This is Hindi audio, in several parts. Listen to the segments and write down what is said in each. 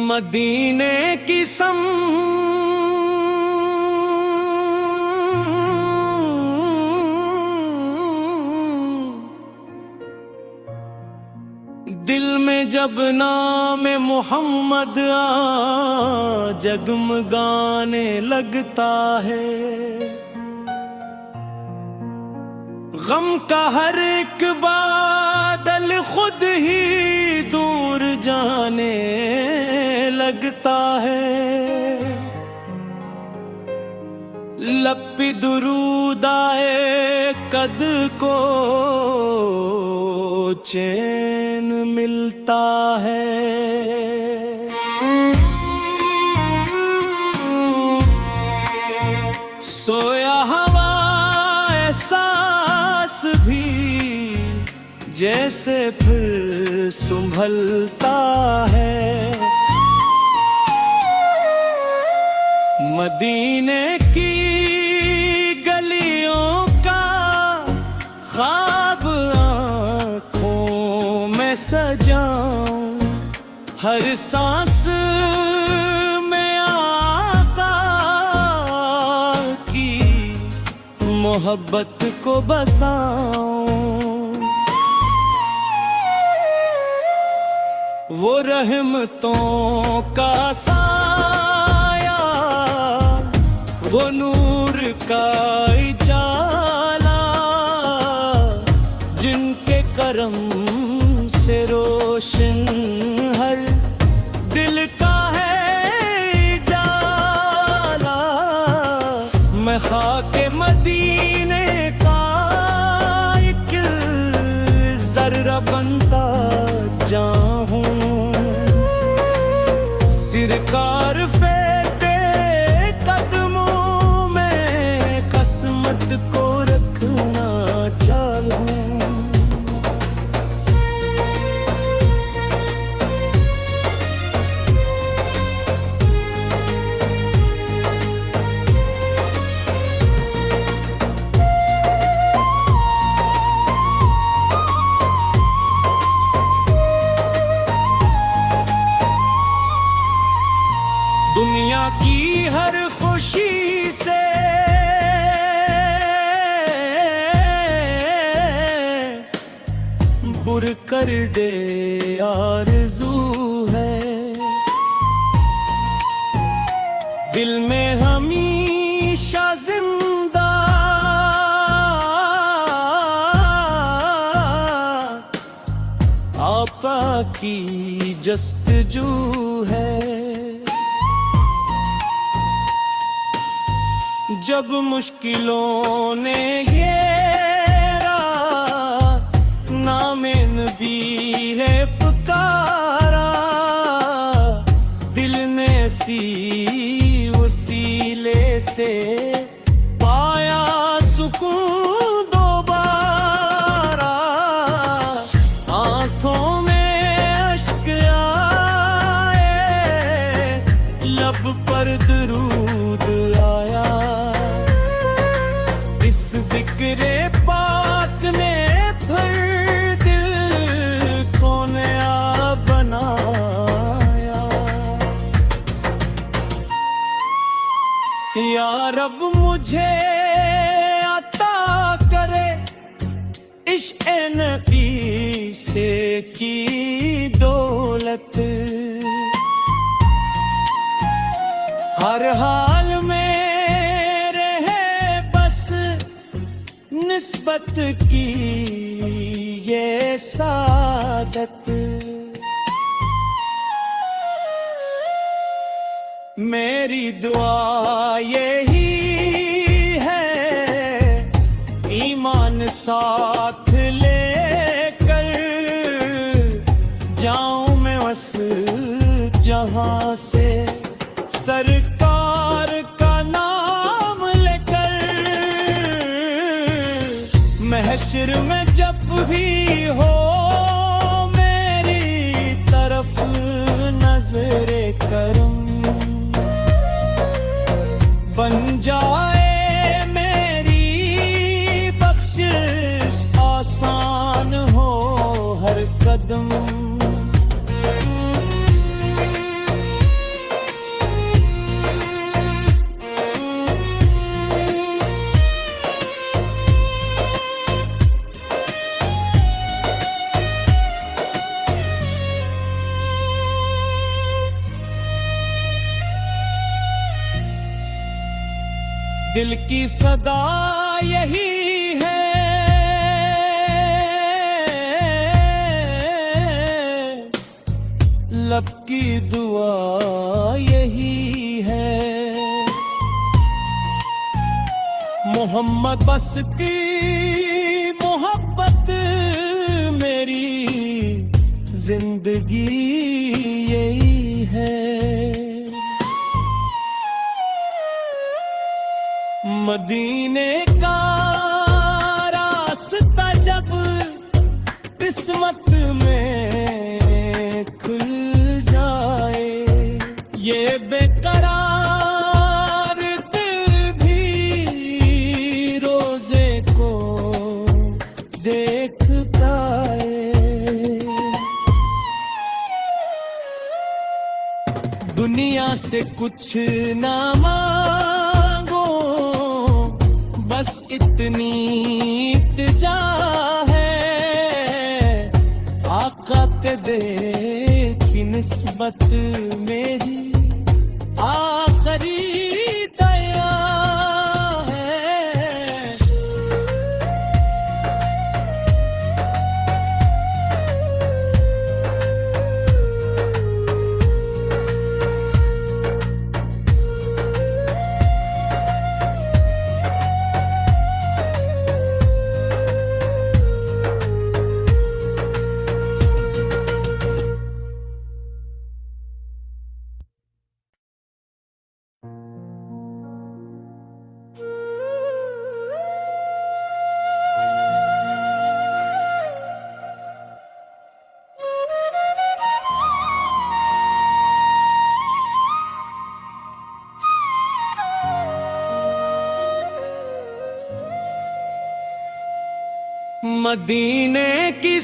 मदीने की दिल में जब नाम मोहम्मद जगमगाने लगता है, गम का हर एक बादल खुद ही दूर जाने लगता है। लब पे दुरूद आए कद को चैन मिलता है। सोया हवा एहसास भी जैसे फिर संभलता है। मदीने की गलियों का ख्वाब आँखों में सजाऊं, हर सांस में आका की मोहब्बत को बसाऊं। वो रहमतों का साया, वो नूर का उजाला, जिनके करम से रोशन हर दिल का है जाला। मैं खाके मदीने का एक जर्रा बनता जाऊं, सिरकार फेंके कदमों में किस्मत को रखना चाहूं। दुनिया की हर खुशी से बुर कर दे आरज़ू है, दिल में हमेशा जिंदा आपा की जस्तजू है। जब मुश्किलों ने घेरा, नामे नबी है पुकारा, दिल ने सी वसीले से पाया सुकून दोबारा। आंखों में अश्क आए, लब पर दरूद आया, इस जिक्रे पाक ने फिर दिल को नया बनाया। या रब मुझे अता करे इश्क़ नबी से की दौलत, हर हाल में निस्बत की ये सादत। मेरी दुआ यही है, ईमान साथ लेकर जाऊं मैं बस जहां से, सरकार का नाम लेकर। महशर में जब भी हो मेरी तरफ नजरे करम, बन जाए मेरी बख्शिश, आसान हो हर कदम। दिल की सदा यही है, लब की दुआ यही है। मोहम्मद बस की मोहब्बत मेरी जिंदगी यही है। मदीने का रास्ता जब किस्मत में खुल जाए, ये बेकरार दिल भी रोजे को देख पाए। दुनिया से कुछ ना मांगो, बस इतनी इल्तिजा है, आका के दे की निस्बत मेरी आखिरी दया है। मदीने की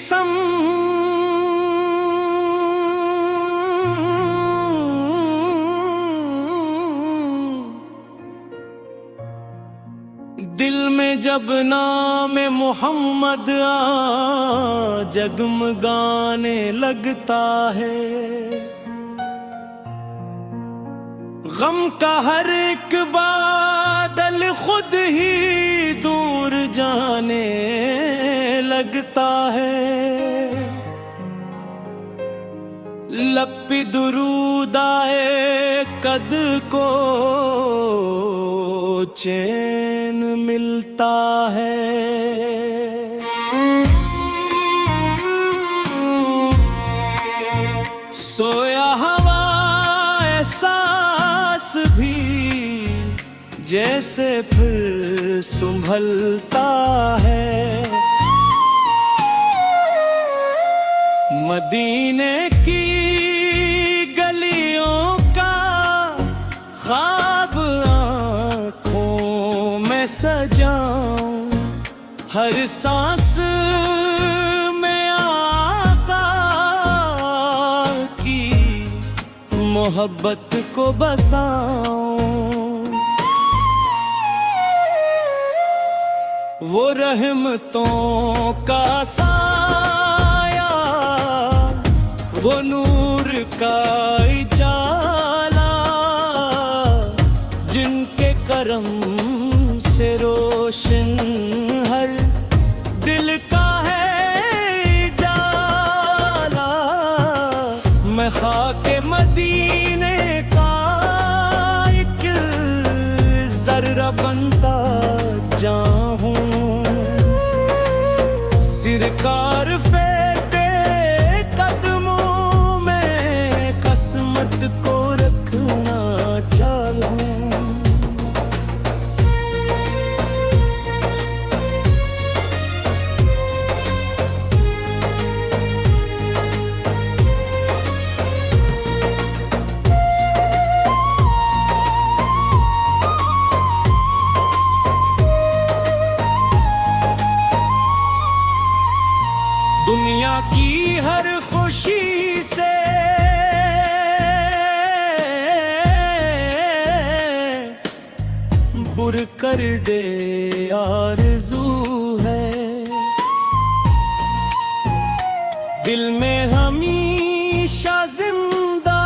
दिल में जब नाम मोहम्मद जगमगाने लगता है, गम का हर एक बादल खुद ही दूर जाने लगता है। लब पे दुरूद आए कद को चैन मिलता है। सोया हवा एहसास भी जैसे फिर संभलता है। मदीने की गलियों का ख्वाब आँखों में सजाऊं, हर सांस में आका की मोहब्बत को बसाऊं। वो रहमतों का साया, वो नूर का उजाला, जिनके करम से रोशन हर दिल का है जाला। मैं खाके मदीने का एक जर्रा बनता जाऊं, सिरकार फेंके कदमों में किस्मत को रखना चाहूं। दुनिया की हर खुशी से बुर कर दे आरज़ू है, दिल में हमेशा जिंदा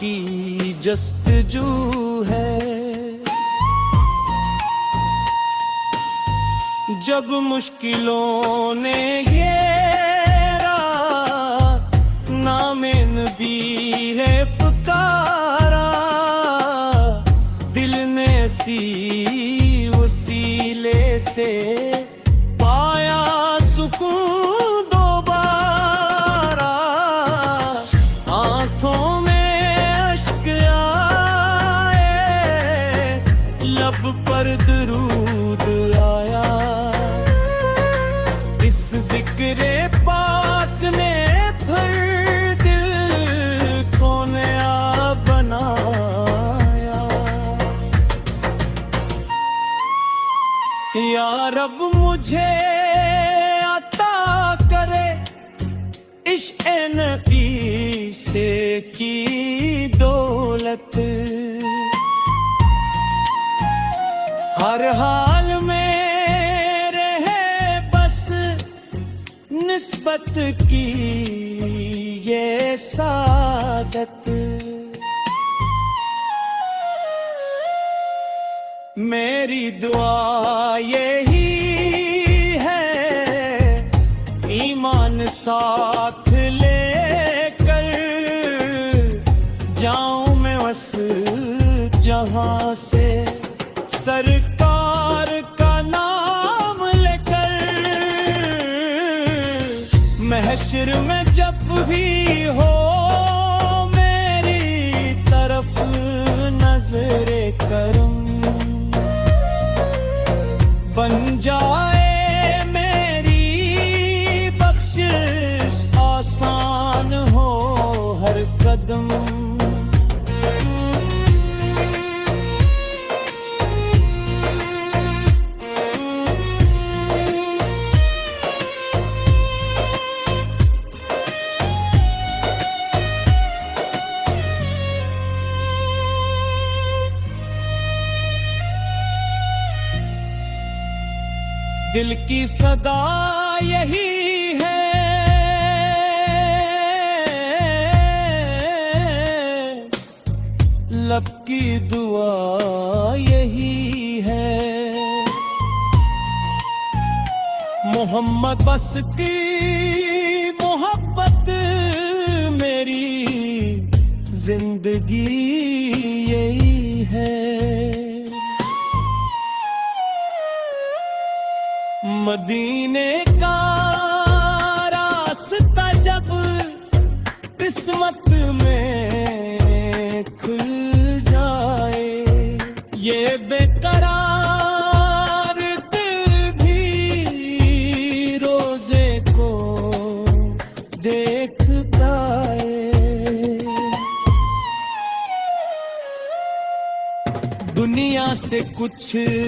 की जस्तजू है। जब मुश्किलों ने घेरा, नामे नबी है पुकारा, दिल ने सी वसीले से पाया सुकून दोबारा। आंखों में अश्क आए, लब पर दरूद आया। इस जिक्रे पाक ने फिर दिल को नया बनाया। या रब मुझे अता करे इश्क़ नबी से की दौलत। हर हाल में निस्बत की ये सादत। मेरी दुआ यही है, ईमान साथ लेकर जाऊं मैं बस जहां से, सरकार का नाम लेकर। महशर में जब भी हो मेरी तरफ नजरे करम, बन जाए मेरी बख्शिश, आसान हो हर कदम। दिल की सदा यही है, लब की दुआ यही है। मोहम्मद बस की मोहब्बत मेरी जिंदगी यही है। मदीने का रास्ता जब किस्मत में खुल जाए, ये बेकरार दिल भी रोजे को देख पाए। दुनिया से कुछ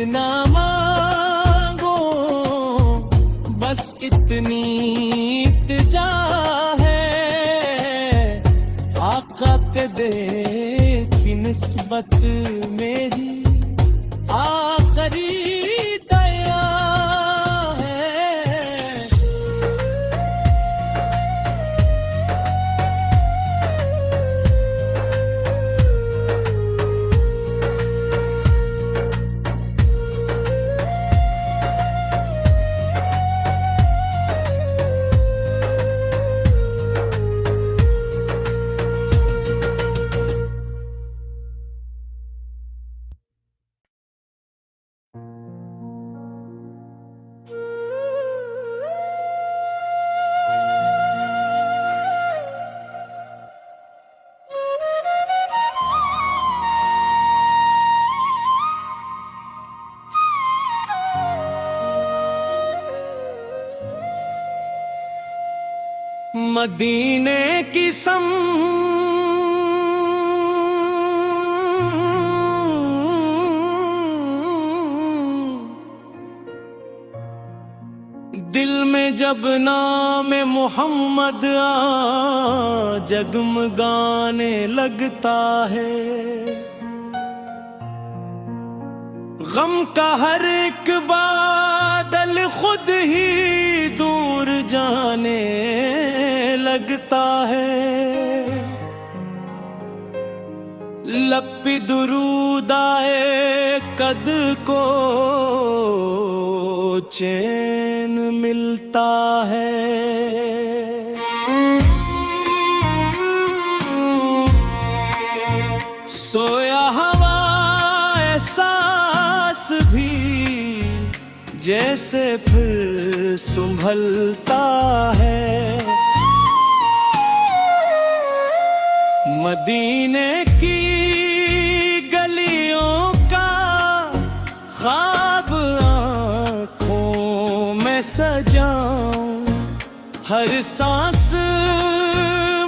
ना बस इतनी इत्जा है, आका के दे की निस्बत मेरी आखिरी दया है। मदीने की दिल में जब नाम मोहम्मद जगमगाने लगता है, गम का हर एक बादल खुद ही दूर जाने लगता है। लब पे दुरूद आए कद को चैन मिलता है। सोया हवा एहसास भी जैसे फिर संभलता है। मदीने की गलियों का ख्वाब आँखों में सजाऊं, हर सांस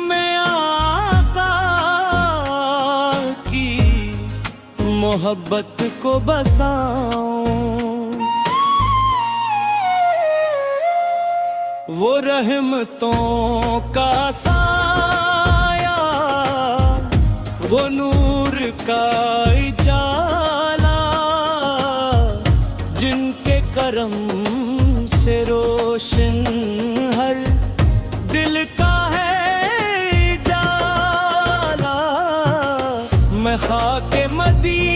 में आका की मोहब्बत को बसाऊं। वो रहमतों का साया, वो नूर का उजाला, जिनके करम से रोशन हर दिल का है जाला। मैं खाके मदीना